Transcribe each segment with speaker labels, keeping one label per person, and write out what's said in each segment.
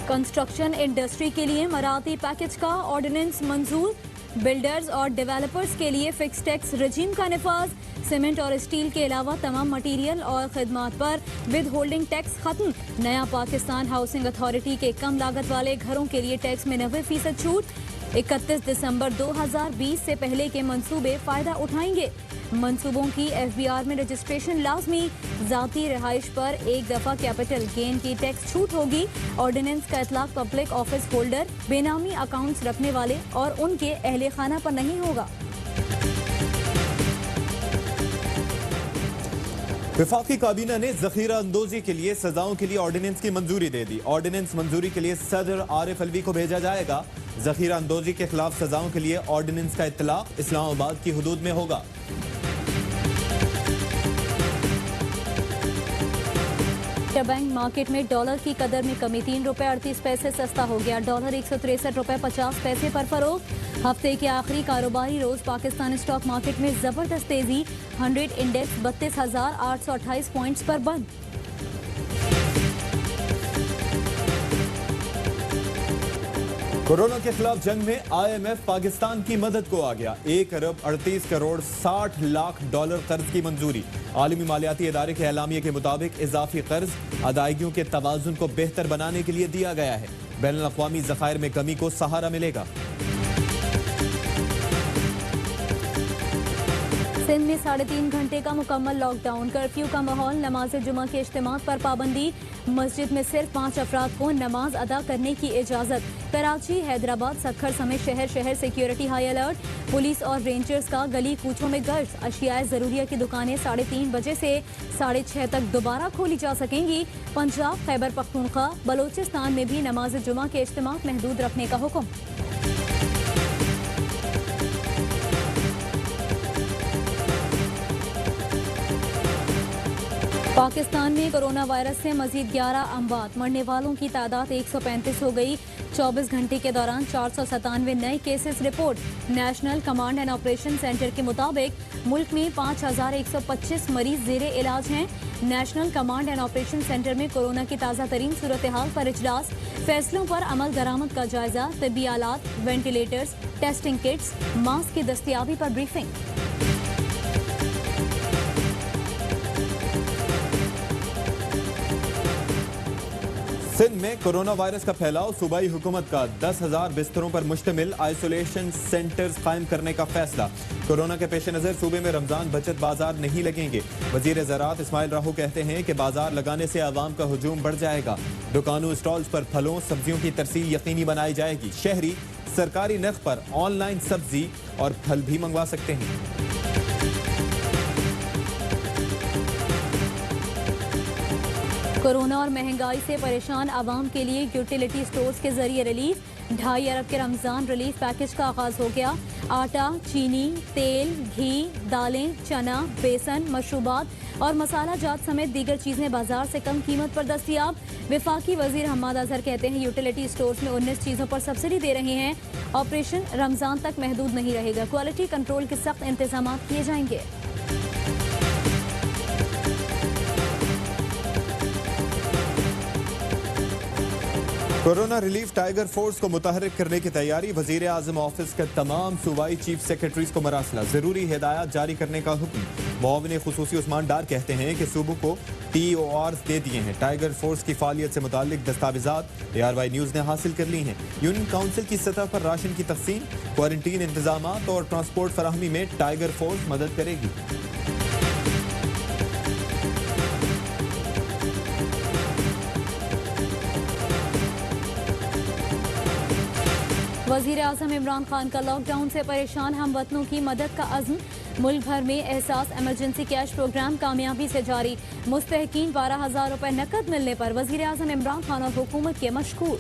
Speaker 1: Construction industry के लिए Marathi package का ऑर्डिनेंस मंजूर। बिल्डर्स और डेवलपर्स के लिए फिक्स टैक्स रजीम का निफाज। सीमेंट और स्टील के अलावा तमाम मटीरियल और खदमात पर विद होल्डिंग टैक्स खत्म। नया पाकिस्तान हाउसिंग अथॉरिटी के कम लागत वाले घरों के लिए टैक्स में 90% छूट। 31 दिसंबर 2020 से पहले के मंसूबे फायदा उठाएंगे। मंसूबों की FBR में रजिस्ट्रेशन लाजमी। जाती रिहाइश पर एक दफा कैपिटल गेन की टैक्स छूट होगी। ऑर्डिनेंस का इतलाक पब्लिक ऑफिस होल्डर, बेनामी अकाउंट्स रखने वाले और उनके अहले खाना पर नहीं होगा।
Speaker 2: वफाकी काबीना ने जखीरा अंदोजी के लिए सजाओं के लिए ऑर्डिनेंस की मंजूरी दे दी। ऑर्डिनेंस मंजूरी के लिए सदर आरिफ अलवी को भेजा जाएगा। जखीरा अंदोजी के खिलाफ सजाओं के लिए ऑर्डिनेंस का इत्तलाक इस्लामाबाद की हुदूद में होगा।
Speaker 1: बैंक मार्केट में डॉलर की कदर में कमी, 3 रुपए 38 पैसे सस्ता हो गया। डॉलर 163 रुपए 50 पैसे पर फरोख्त। हफ्ते के आखिरी कारोबारी रोज पाकिस्तान स्टॉक मार्केट में जबरदस्त तेजी। 100 इंडेक्स 32,828 पॉइंट्स पर बंद।
Speaker 2: कोरोना के खिलाफ जंग में IMF पाकिस्तान की मदद को आ गया। 1 अरब 38 करोड़ 60 लाख डॉलर कर्ज की मंजूरी। आलमी मालियाती इदारे के एलामिये के मुताबिक इजाफी कर्ज अदायगियों के तवाजुन को बेहतर बनाने के लिए दिया गया है। बैनुल अक़वामी ज़खायर में कमी को सहारा मिलेगा।
Speaker 1: सिंध में 3.5 घंटे का मुकम्मल लॉकडाउन। कर्फ्यू का माहौल। नमाज जुमा के इज्तिमा पर पाबंदी। मस्जिद में सिर्फ 5 अफराद को नमाज अदा करने की इजाज़त। कराची, हैदराबाद, सक्खर समेत शहर शहर सिक्योरिटी हाई अलर्ट। पुलिस और रेंजर्स का गली कूचों में गश्त। अशियाए ज़रूरिया की दुकानें 3:30 बजे से 6:30 तक दोबारा खोली जा सकेंगी। पंजाब, खैबर पख्तूनख्वा, बलोचिस्तान में भी नमाज जुमा के इज्तिमा महदूद रखने का हुक्म। पाकिस्तान में कोरोना वायरस से मजीद 11 अमवात। मरने वालों की तादाद 135 हो गई। 24 घंटे के दौरान 497 नए cases report. National command and operation centre के मुताबिक मुल्क में 5125 मरीज जेरे इलाज हैं। National command and operation centre में कोरोना की ताज़ा तरीन सूरत हाल पर इजलास। फैसलों पर अमल दरामद का जायजा। तबी आलात, वेंटिलेटर्स, टेस्टिंग किट्स, मास्क की दस्तियाबी पर ब्रीफिंग।
Speaker 2: सिंध में कोरोना वायरस का फैलाव। सूबाई हुकूमत का 10,000 बिस्तरों पर मुश्तमिल आइसोलेशन सेंटर्स कायम करने का फैसला। कोरोना के पेश नज़र सूबे में रमजान बचत बाजार नहीं लगेंगे। वजीर ज़राअत इस्माइल राहू कहते हैं कि बाजार लगाने से आवाम का हुजूम बढ़ जाएगा। दुकानों स्टॉल्स पर फलों सब्जियों की तरसील यकीनी बनाई जाएगी। शहरी सरकारी नर्ख पर ऑनलाइन सब्जी और फल भी मंगवा सकते हैं।
Speaker 1: कोरोना और महंगाई से परेशान आवाम के लिए यूटिलिटी स्टोर्स के जरिए रिलीफ। 2.5 अरब के रमजान रिलीफ पैकेज का आगाज हो गया। आटा, चीनी, तेल, घी, दालें, चना, बेसन, मशरूबात और मसाला जात समेत दीगर चीजें बाजार से कम कीमत पर दस्तियाब। वफाकी वजीर हम्माद अजहर कहते हैं यूटिलिटी स्टोर्स में 19 चीजों पर सब्सिडी दे रहे हैं। ऑपरेशन रमजान तक महदूद नहीं रहेगा। क्वालिटी कंट्रोल के सख्त इंतजाम किए जाएंगे।
Speaker 2: कोरोना रिलीफ टाइगर फोर्स को मुतहरिक करने की तैयारी। वजीर आजम ऑफिस के तमाम सूबाई चीफ सेक्रेटरीज को मरासला। जरूरी हिदायत जारी करने का हुक्म। मुआविन खुसूसी उस्मान डार कहते हैं कि सूबों को TORs दे दिए हैं। टाइगर फोर्स की फालियत से मुतालिक दस्तावेजात ARY न्यूज़ ने हासिल कर ली हैं। यूनियन काउंसिल की सतह पर राशन की तकसीम, क्वारंटीन इंतजाम और ट्रांसपोर्ट फराहमी में टाइगर फोर्स मदद करेगी।
Speaker 1: वज़ीर आज़म इमरान खान का लॉकडाउन से परेशान हमवतनों की मदद का अज़्म। मुल्क भर में एहसास इमरजेंसी कैश प्रोग्राम कामयाबी से जारी। मुस्तहकीन 12,000 रुपए नकद मिलने पर वज़ीर आज़म इमरान खान और हुकूमत के मशकूर।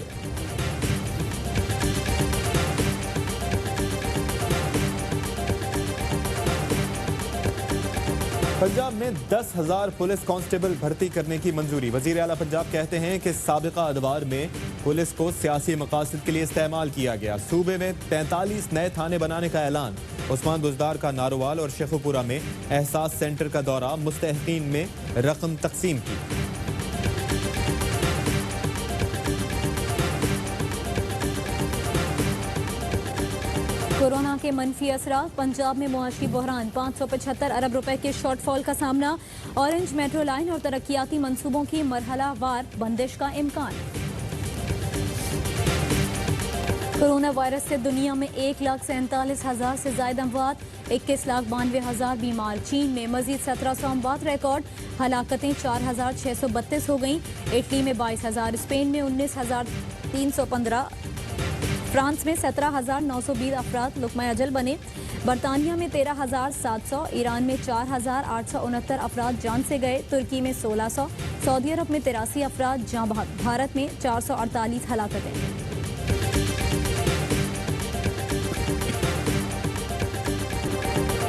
Speaker 2: पंजाब में 10,000 पुलिस कांस्टेबल भर्ती करने की मंजूरी। वजीर आला पंजाब कहते हैं कि साबिका अदवार में पुलिस को सियासी मकासद के लिए इस्तेमाल किया गया। सूबे में 43 नए थाने बनाने का ऐलान। उस्मान बुजदार का नारोवाल और शेखुपुरा में एहसास सेंटर का दौरा। मुस्तहकीन में रकम तकसीम की।
Speaker 1: कोरोना के मनफी असरात, पंजाब में मुआशी बहरान, 575 अरब रुपए के शॉर्टफॉल का सामना। ऑरेंज मेट्रो लाइन और तरक्याती मंसूबों की मरहलावार बंदिश का इम्कान। कोरोना वायरस से दुनिया में 1,47,000 से ज्यादा अमवात, 21,92,000 बीमार। चीन में मजीद 1700 अमवात रिकॉर्ड, हलाकतें 4,632 हो गईं। इटली में 22,000, स्पेन में 19,315, फ्रांस में 17,920 अफराद लुकमा अजल बने। बरतानिया में 13,700, ईरान में 4,869 अफराद जान से गए। तुर्की में 1,600, सऊदी अरब में 83 अफराद जाँ बहक। भारत में 448 हलाकतें।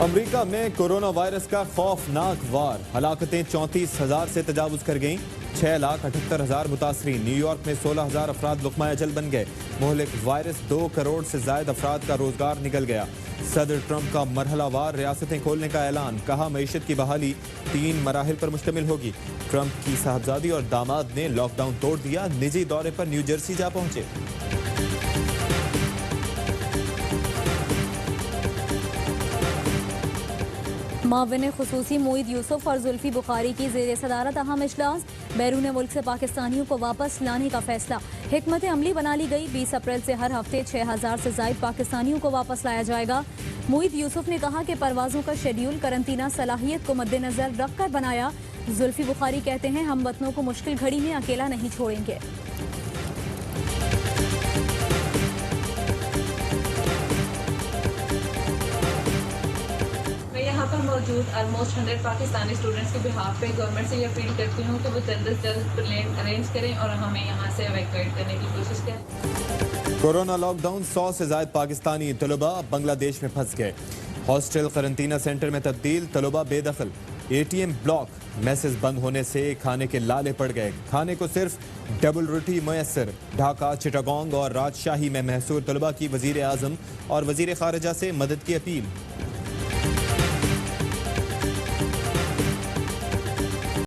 Speaker 2: अमेरिका में कोरोना वायरस का खौफनाक वार, हलाकतें 34,000 से तजावुज कर गईं। 6,78,000 मुतासरीन। न्यूयॉर्क में 16,000 अफराद लुकमा अजल बन गए। मोहलिक वायरस 2 करोड़ से ज्यादा अफराद का रोजगार निकल गया। सदर ट्रंप का मरहलावार रियासतें खोलने का ऐलान, कहा मईशत की बहाली 3 मराहिल पर मुश्तमिल होगी। ट्रंप की साहबजादी और दामाद ने लॉकडाउन तोड़ दिया, निजी दौरे पर न्यू जर्सी जा पहुंचे।
Speaker 1: माविन खुसूसी मोईद यूसुफ और जुल्फी बुखारी की ज़ेर सदारत अहम इजलास। बैरून मुल्क से पाकिस्तानियों को वापस लाने का फैसला हिकमत अमली बना ली गई। 20 अप्रैल से हर हफ्ते 6,000 से ज्यादा पाकिस्तानियों को वापस लाया जाएगा। मोईद यूसुफ ने कहा कि परवाजों का शेड्यूल करंतना सलाहियत को मद्देनजर रखकर बनाया। जुल्फी बुखारी कहते हैं हम वतनों को मुश्किल घड़ी में अकेला नहीं छोड़ेंगे।
Speaker 3: यहाँ पर मौजूद ऑलमोस्ट 100 पाकिस्तानी स्टूडेंट्स के बिहाफ पे गवर्नमेंट से ये अपील करती हूँ कि वो जल्द से जल्द प्लेन अरेंज करें और हमें यहाँ से एवैक्यूएट करने की कोशिश करें।
Speaker 2: कोरोना लॉकडाउन, 100 से ज्यादा पाकिस्तानी तलबा बांग्लादेश में फंस गए। हॉस्टल करंतना सेंटर में तब्दील, तलबा बेदखल। ATM ब्लॉक, मैसेज बंद होने से खाने के लाले पड़ गए। खाने को सिर्फ डबल रोटी मुयसर। ढाका, चिटागोंग और राजशाही में महसूर तलबा की वजीर आजम और वजीर खारजा से मदद की अपील।